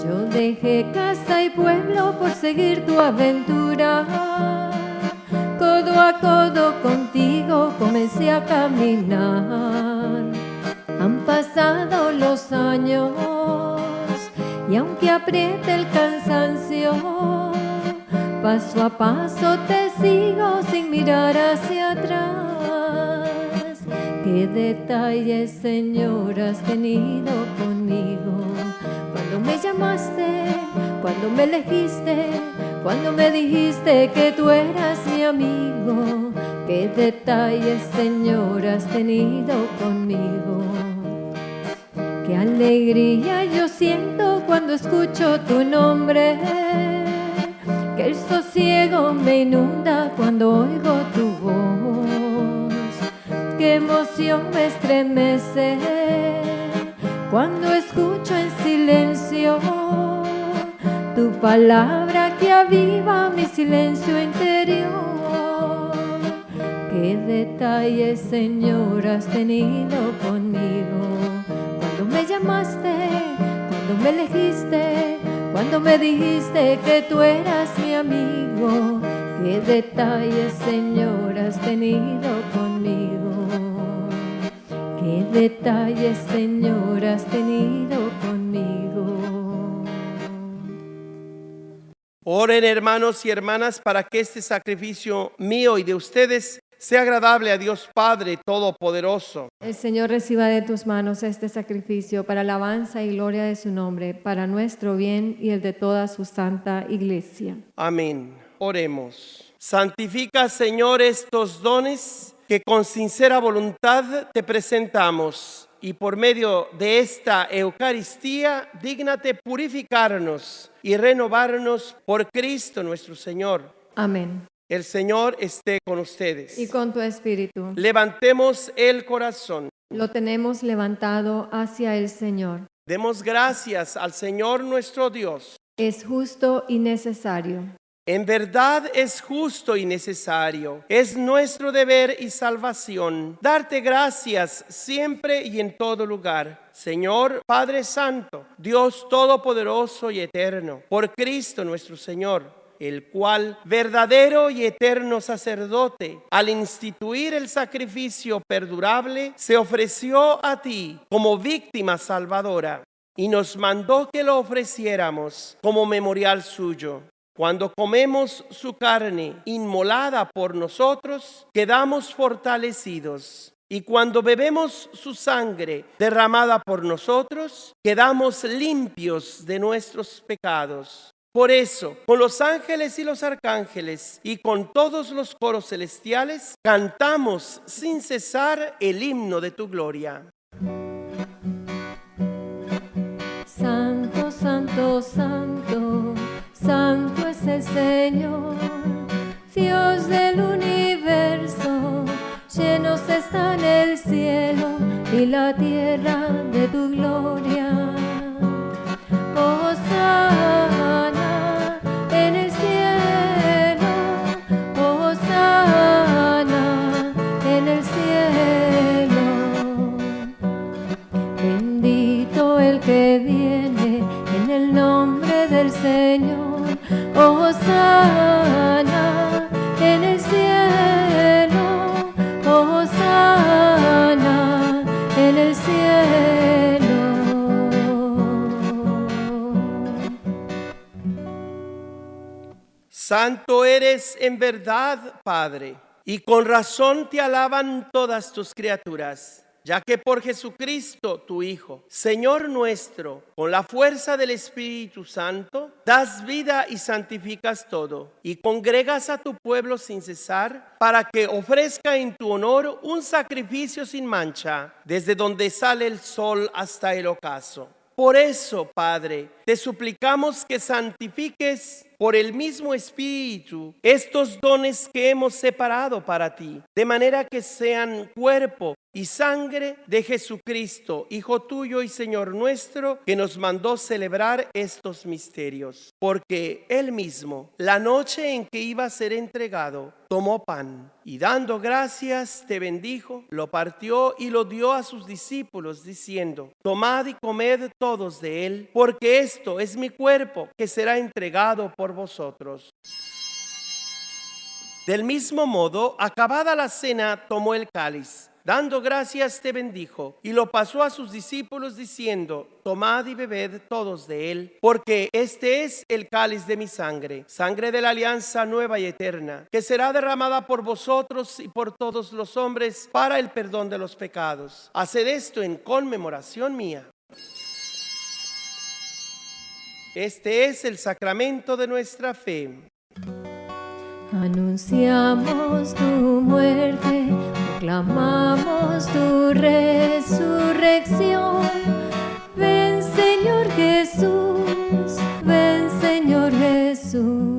Yo dejé casa y pueblo por seguir tu aventura. Codo a codo contigo comencé a caminar. Han pasado los años y aunque apriete el cansancio, paso a paso te sigo sin mirar hacia atrás. Qué detalles, Señor, has tenido conmigo. Cuando me llamaste, cuando me elegiste, cuando me dijiste que tú eras mi amigo. Qué detalles, Señor, has tenido conmigo. Qué alegría yo siento cuando escucho tu nombre. Que el sosiego me inunda cuando oigo tu voz. Qué emoción me estremece cuando escucho en silencio tu palabra que aviva mi silencio interior. Qué detalles, Señor, has tenido conmigo. Cuando me llamaste, cuando me elegiste, cuando me dijiste que tú eras mi amigo. Qué detalles, Señor, has tenido conmigo. Qué detalles, Señor, has tenido conmigo. Oren, hermanos y hermanas, para que este sacrificio mío y de ustedes sea agradable a Dios Padre Todopoderoso. El Señor reciba de tus manos este sacrificio para alabanza y gloria de su nombre, para nuestro bien y el de toda su santa iglesia. Amén. Oremos. Santifica, Señor, estos dones que con sincera voluntad te presentamos, y por medio de esta Eucaristía, dígnate purificarnos y renovarnos por Cristo nuestro Señor. Amén. El Señor esté con ustedes. Y con tu espíritu. Levantemos el corazón. Lo tenemos levantado hacia el Señor. Demos gracias al Señor nuestro Dios. Es justo y necesario. En verdad es justo y necesario. Es nuestro deber y salvación darte gracias siempre y en todo lugar. Señor Padre Santo, Dios Todopoderoso y Eterno, por Cristo nuestro Señor. el cual, verdadero y eterno sacerdote, al instituir el sacrificio perdurable, se ofreció a ti como víctima salvadora y nos mandó que lo ofreciéramos como memorial suyo. Cuando comemos su carne inmolada por nosotros, quedamos fortalecidos. Y cuando bebemos su sangre derramada por nosotros, quedamos limpios de nuestros pecados. Por eso, con los ángeles y los arcángeles y con todos los coros celestiales, cantamos sin cesar el himno de tu gloria. Santo, santo, santo, santo es el Señor, Dios del universo. Llenos están el cielo y la tierra de tu gloria. Hosana en el cielo, hosana en el cielo. Bendito el que viene en el nombre del Señor. Hosana en el cielo, hosana en el cielo. Santo eres en verdad, Padre, y con razón te alaban todas tus criaturas, ya que por Jesucristo, tu Hijo, Señor nuestro, con la fuerza del Espíritu Santo, das vida y santificas todo, y congregas a tu pueblo sin cesar, para que ofrezca en tu honor un sacrificio sin mancha, desde donde sale el sol hasta el ocaso. Por eso, Padre, te suplicamos que santifiques por el mismo Espíritu estos dones que hemos separado para ti, de manera que sean cuerpo y sangre de Jesucristo, Hijo tuyo y Señor nuestro, que nos mandó celebrar estos misterios. Porque Él mismo, la noche en que iba a ser entregado, tomó pan y dando gracias te bendijo, lo partió y lo dio a sus discípulos, diciendo: tomad y comed todos de él, porque esto es mi cuerpo que será entregado por vosotros. Del mismo modo, acabada la cena, tomó el cáliz. Dando gracias te bendijo y lo pasó a sus discípulos diciendo: tomad y bebed todos de él, porque este es el cáliz de mi sangre, sangre de la alianza nueva y eterna, que será derramada por vosotros y por todos los hombres para el perdón de los pecados. Haced esto en conmemoración mía. Este es el sacramento de nuestra fe. Anunciamos tu muerte, proclamamos tu resurrección. Ven, Señor Jesús, ven, Señor Jesús.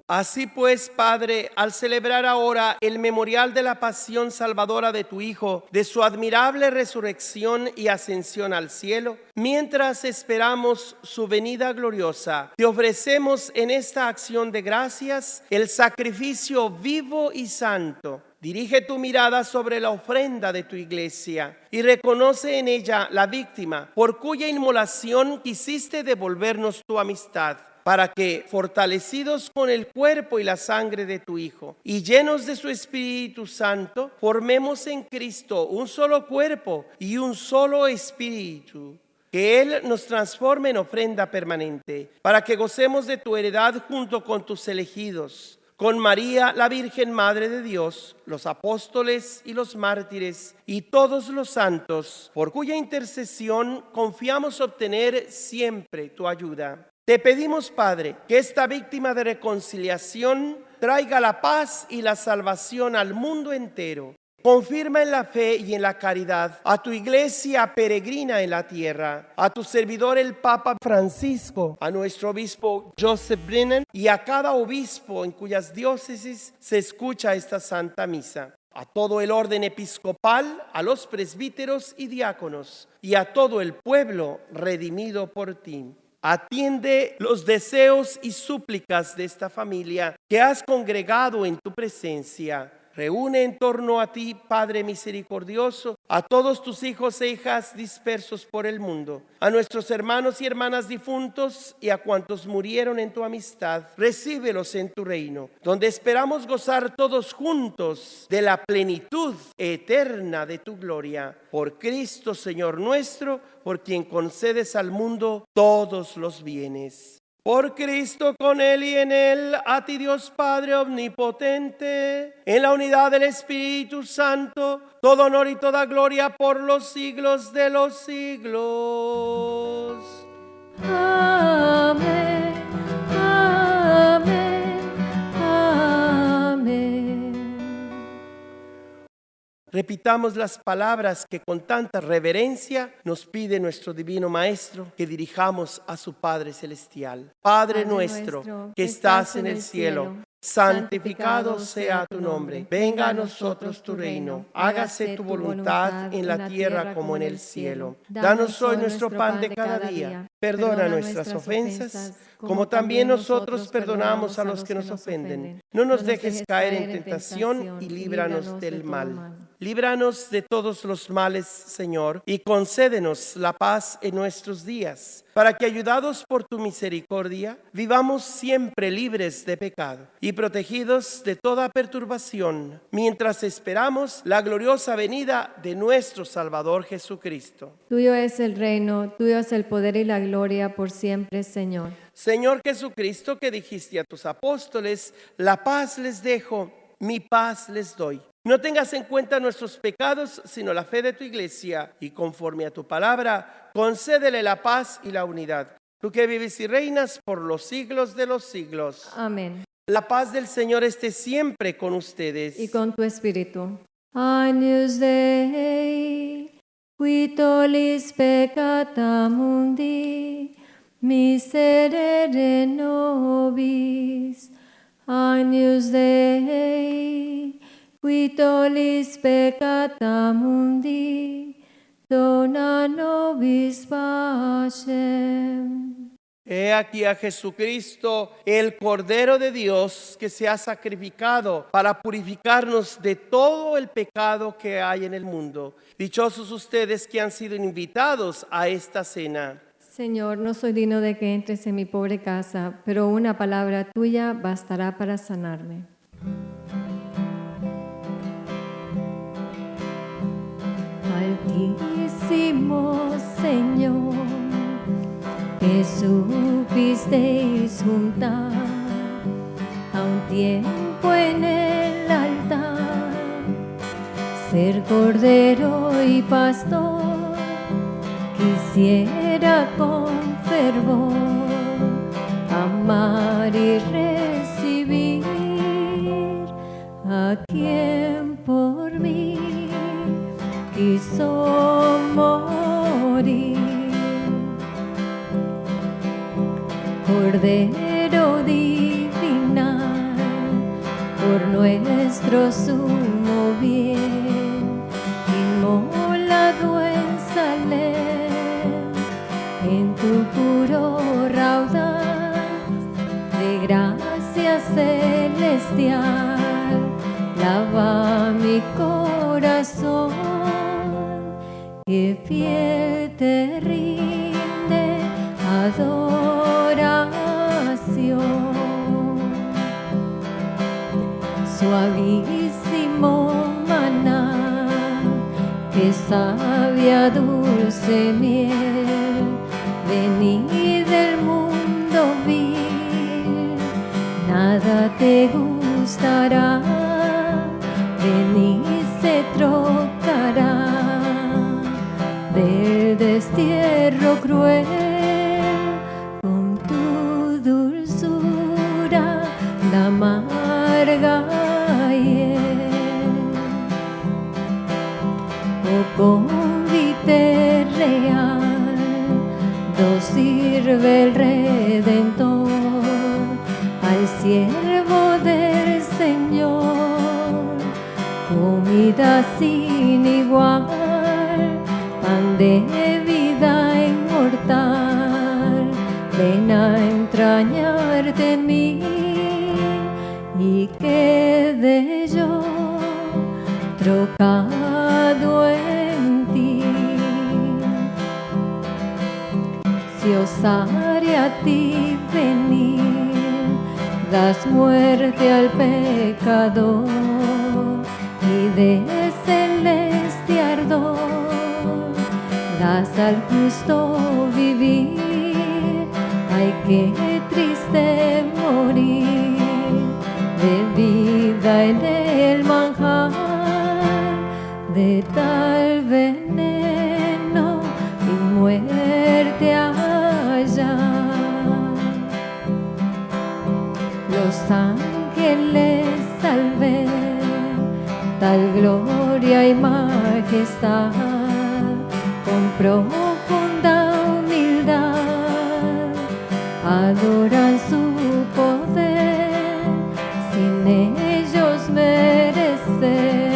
Así pues, Padre, al celebrar ahora el memorial de la pasión salvadora de tu Hijo, de su admirable resurrección y ascensión al cielo, mientras esperamos su venida gloriosa, te ofrecemos en esta acción de gracias el sacrificio vivo y santo. Dirige tu mirada sobre la ofrenda de tu iglesia y reconoce en ella la víctima por cuya inmolación quisiste devolvernos tu amistad, para que, fortalecidos con el cuerpo y la sangre de tu Hijo y llenos de su Espíritu Santo, formemos en Cristo un solo cuerpo y un solo espíritu. Que Él nos transforme en ofrenda permanente, para que gocemos de tu heredad junto con tus elegidos, con María, la Virgen Madre de Dios, los apóstoles y los mártires y todos los santos, por cuya intercesión confiamos obtener siempre tu ayuda. Te pedimos, Padre, que esta víctima de reconciliación traiga la paz y la salvación al mundo entero. Confirma en la fe y en la caridad a tu iglesia peregrina en la tierra, a tu servidor el Papa Francisco, a nuestro obispo Joseph Brennan y a cada obispo en cuyas diócesis se escucha esta Santa Misa. A todo el orden episcopal, a los presbíteros y diáconos y a todo el pueblo redimido por ti. Atiende los deseos y súplicas de esta familia que has congregado en tu presencia Reúne en torno a ti, Padre misericordioso, a todos tus hijos e hijas dispersos por el mundo, a nuestros hermanos y hermanas difuntos y a cuantos murieron en tu amistad. Recíbelos en tu reino, donde esperamos gozar todos juntos de la plenitud eterna de tu gloria. Por Cristo, Señor nuestro, por quien concedes al mundo todos los bienes. Por Cristo, con Él y en Él, a ti Dios Padre omnipotente, en la unidad del Espíritu Santo, todo honor y toda gloria por los siglos de los siglos. Amén, amén, amén. Repitamos las palabras que con tanta reverencia nos pide nuestro Divino Maestro que dirijamos a su Padre Celestial. Padre nuestro que estás en el cielo, santificado sea tu nombre. Venga a nosotros tu reino. Hágase tu voluntad en la tierra como en el cielo. Danos hoy nuestro pan de cada día. Perdona nuestras ofensas, como también nosotros perdonamos a los que nos ofenden. No nos dejes caer en tentación y líbranos del mal. Líbranos de todos los males, Señor, y concédenos la paz en nuestros días, para que, ayudados por tu misericordia, vivamos siempre libres de pecado y protegidos de toda perturbación, mientras esperamos la gloriosa venida de nuestro Salvador Jesucristo. Tuyo es el reino, tuyo es el poder y la gloria por siempre, Señor. Señor Jesucristo, que dijiste a tus apóstoles, la paz les dejo, mi paz les doy. No tengas en cuenta nuestros pecados, sino la fe de tu iglesia, y conforme a tu palabra, concédele la paz y la unidad. Tú que vives y reinas por los siglos de los siglos. Amén. La paz del Señor esté siempre con ustedes. Y con tu espíritu. Agnus Dei, qui tollis peccata mundi, miserere nobis. Agnus Dei, qui tollis peccata mundi, dona nobis pacem. He aquí a Jesucristo, el Cordero de Dios, que se ha sacrificado para purificarnos de todo el pecado que hay en el mundo. Dichosos ustedes que han sido invitados a esta cena. Señor, no soy digno de que entres en mi pobre casa, pero una palabra tuya bastará para sanarme. Altísimo Señor, que supisteis juntar a un tiempo en el altar, ser cordero y pastor, quisiera con fervor amar y recibir a quien por mí quiso morir. Cordero divinal, por nuestro sumo bien, inmolado en Salem, en tu puro raudal de gracia celestial, lava mi corazón, que fiel te rinde adoración. Suavísimo maná, que sabia dulce miel, vení del mundo vil, nada te gustará, vení se trocará del destierro cruel con tu dulzura, la amarga hiel. Oh convite real, nos sirve el Redentor, al siervo del Señor, comida sin igual, pan de vida inmortal, ven a entrañarte en mí y quede yo trocado en ti. Si osare a ti venir, das muerte al pecador y de celeste ardor das al justo vivir. Ay, qué triste morir de vida en el manjar de tal veneno y muerte allá. Los ángeles al ver tal gloria y majestad, con profunda humildad adoran su poder, sin ellos merecer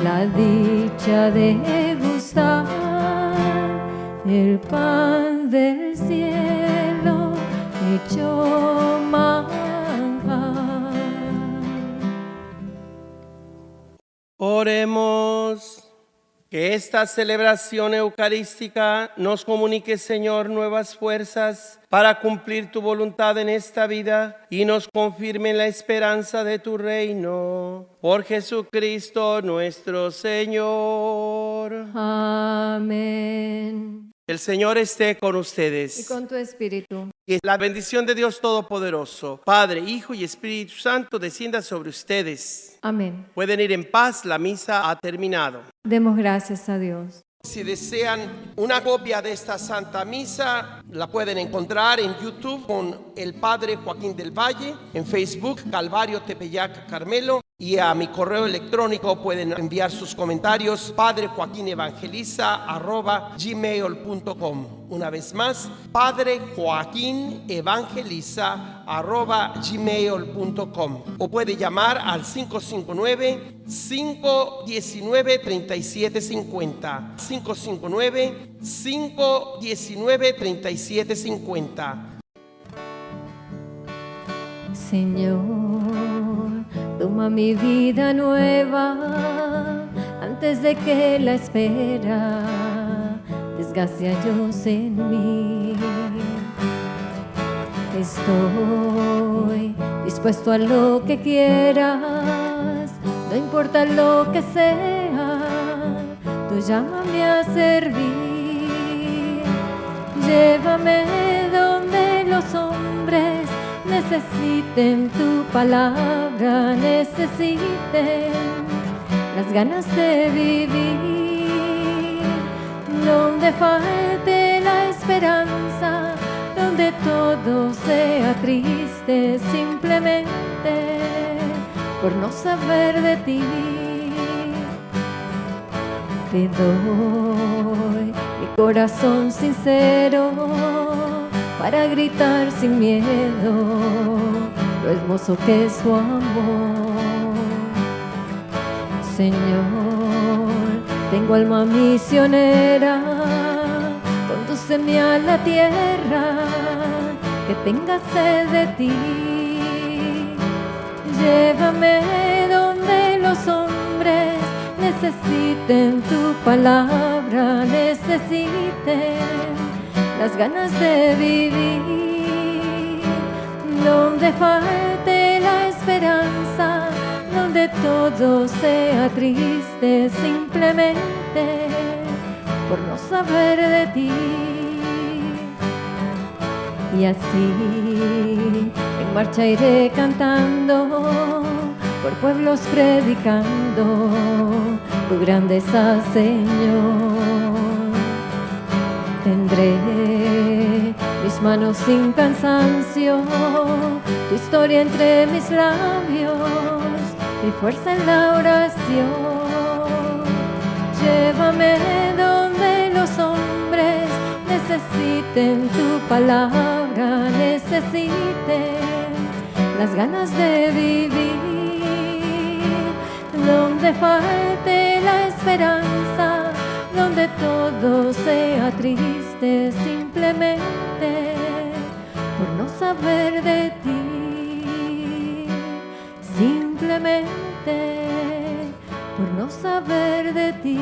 la dicha de gustar el pan del cielo hecho manjar. Oremos. Que esta celebración eucarística nos comunique, Señor, nuevas fuerzas para cumplir tu voluntad en esta vida y nos confirme en la esperanza de tu reino. Por Jesucristo nuestro Señor. Amén. El Señor esté con Y ustedes. con tu espíritu. Que la bendición de Dios Todopoderoso, Padre, Hijo y Espíritu Santo, descienda sobre ustedes. Amén. Pueden ir en paz, la misa ha terminado. Demos gracias a Dios. Si desean una copia de esta Santa Misa, la pueden encontrar en YouTube con el Padre Joaquín del Valle, en Facebook Calvario Tepeyac Carmelo, y a mi correo electrónico pueden enviar sus comentarios padrejoaquinevangeliza@gmail.com. Una vez más, padrejoaquinevangeliza@gmail.com, o puede llamar al 559-519-3750. 559-519-3750. Señor, toma mi vida nueva antes de que la espera desgaste a Dios en mí. Estoy dispuesto a lo que quieras, no importa lo que sea, tú llámame a servir. Llévame donde los hombres necesiten tu palabra, necesiten las ganas de vivir, donde falte la esperanza, donde todo sea triste simplemente por no saber de ti. Te doy mi corazón sincero para gritar sin miedo lo hermoso que es tu amor. Señor, tengo alma misionera, condúceme a la tierra que tenga sed de ti. Llévame donde los hombres necesiten tu palabra, necesiten las ganas de vivir, donde falte la esperanza, donde todo sea triste simplemente por no saber de ti. Y así en marcha iré cantando, por pueblos predicando tu grandeza, Señor. Tendré mis manos sin cansancio, tu historia entre mis labios, mi fuerza en la oración. Llévame donde los hombres necesiten tu palabra, necesiten las ganas de vivir, donde falte la esperanza, donde todo sea triste simplemente por no saber de ti, simplemente por no saber de ti.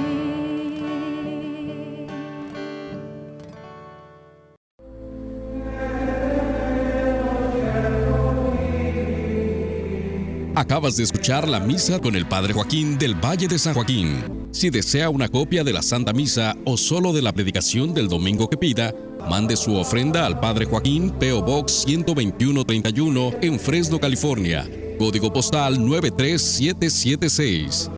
Acabas de escuchar la misa con el Padre Joaquín del Valle de San Joaquín. Si desea una copia de la Santa Misa o solo de la predicación del domingo que pida, mande su ofrenda al Padre Joaquín, P.O. Box 12131 en Fresno, California. Código postal 93776.